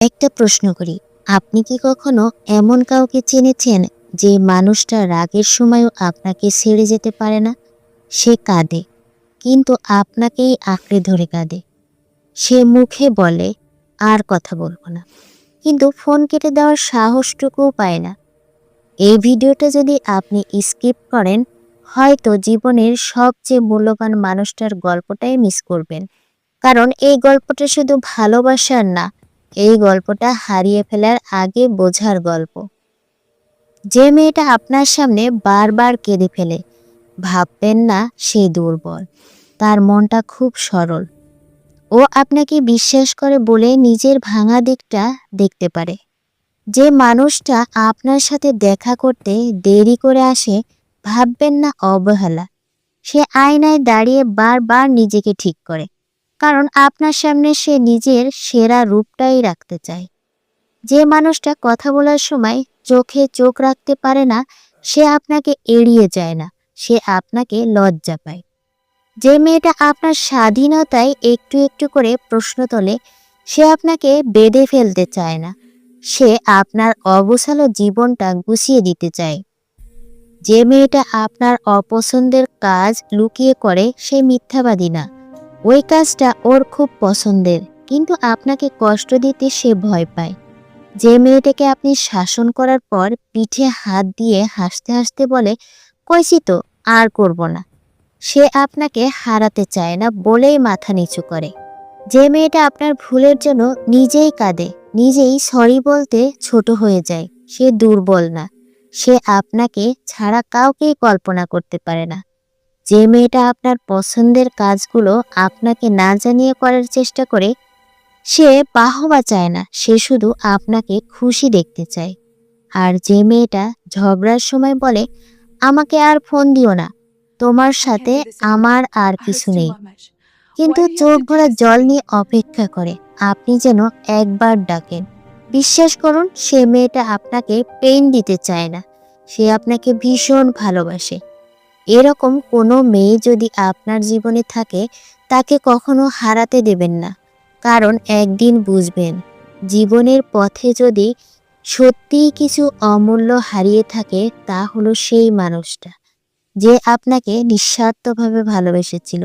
একটা প্রশ্ন করি, আপনি কি কখনো এমন কাউকে চিনেছেন যে মানুষটা রাগের সময়ও আপনাকে ছেড়ে যেতে পারে না? সে কাঁদে, কিন্তু আপনাকেই আঁকড়ে ধরে কাঁদে। সে মুখে বলে আর কথা বলবো না, কিন্তু ফোন কেটে দেওয়ার সাহসটুকুও পায় না। এই ভিডিওটা যদি আপনি স্কিপ করেন, হয়তো জীবনের সবচেয়ে মূল্যবান মানুষটার গল্পটাই মিস করবেন। কারণ এই গল্পটা শুধু ভালোবাসার না, এই গল্পটা হারিয়ে ফেলার আগে বোঝার গল্প। যে মেয়েটা আপনার সামনে বারবার কেঁদে ফেলে, ভাববেন না সে দুর্বল, তার মনটা খুব সরল। ও আপনাকে বিশ্বাস করে বলে নিজের ভাঙা দিকটা দেখতে পারে। যে মানুষটা আপনার সাথে দেখা করতে দেরি করে আসে, ভাববেন না অবহেলা, সে আয়নায় দাঁড়িয়ে বারবার নিজেকে ঠিক করে, কারণ আপনার সামনে সে নিজের সেরা রূপটাই রাখতে চায়। যে মানুষটা কথা বলার সময় চোখে চোখ রাখতে পারে না, সে আপনাকে এড়িয়ে যায় না, সে আপনাকে লজ্জা পায়। যে মেয়েটা আপনার স্বাধীনতায় একটু একটু করে প্রশ্ন তোলে, সে আপনাকে বেঁধে ফেলতে চায় না, সে আপনার অগোছালো জীবনটা গুছিয়ে দিতে চায়। যে মেয়েটা আপনার অপছন্দের কাজ লুকিয়ে করে, সে মিথ্যাবাদী না, ওই কাজটা ওর খুব পছন্দের, কিন্তু আপনাকে কষ্ট দিতে সে ভয় পায়। যে মেয়েটাকে আপনি শাসন করার পর পিঠে হাত দিয়ে হাসতে হাসতে বলে, কইছি তো আর করব না, সে আপনাকে হারাতে চায় না বলেই মাথা নিচু করে। যে মেয়েটা আপনার ভুলের জন্য নিজেই কাঁদে, নিজেই সরি বলতে ছোট হয়ে যায়, সে দুর্বল না, সে আপনাকে ছাড়া কাউকেই কল্পনা করতে পারে না। যে মেয়েটা আপনার পছন্দের কাজগুলো আপনাকে না জানিয়ে করার চেষ্টা করে, সে বাহবা চায় না, সে শুধু আপনাকে খুশি দেখতে চায়। আর যে মেয়েটা ঝগড়ার সময় বলে, আমাকে আর ফোন দিও না, তোমার সাথে আমার আর কিছু নেই, কিন্তু চোখ ভরা জল নিয়ে অপেক্ষা করে আপনি যেন একবার ডাকেন, বিশ্বাস করুন সে মেয়েটা আপনাকে পেইন দিতে চায় না, সে আপনাকে ভীষণ ভালোবাসে। এরকম কোনো মেয়ে যদি আপনার জীবনে থাকে, তাকে কখনো হারাতে দেবেন না। কারণ একদিন বুঝবেন, জীবনের পথে যদি সত্যিই কিছু অমূল্য হারিয়ে থাকে, তা হলো সেই মানুষটা যে আপনাকে নিঃস্বার্থভাবে ভালোবেসেছিল।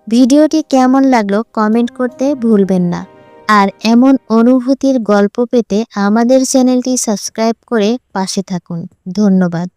ভিডিওটি কেমন লাগলো কমেন্ট করতে ভুলবেন না। আর এমন অনুভূতির গল্প পেতে আমাদের চ্যানেলটি সাবস্ক্রাইব করে পাশে থাকুন। ধন্যবাদ।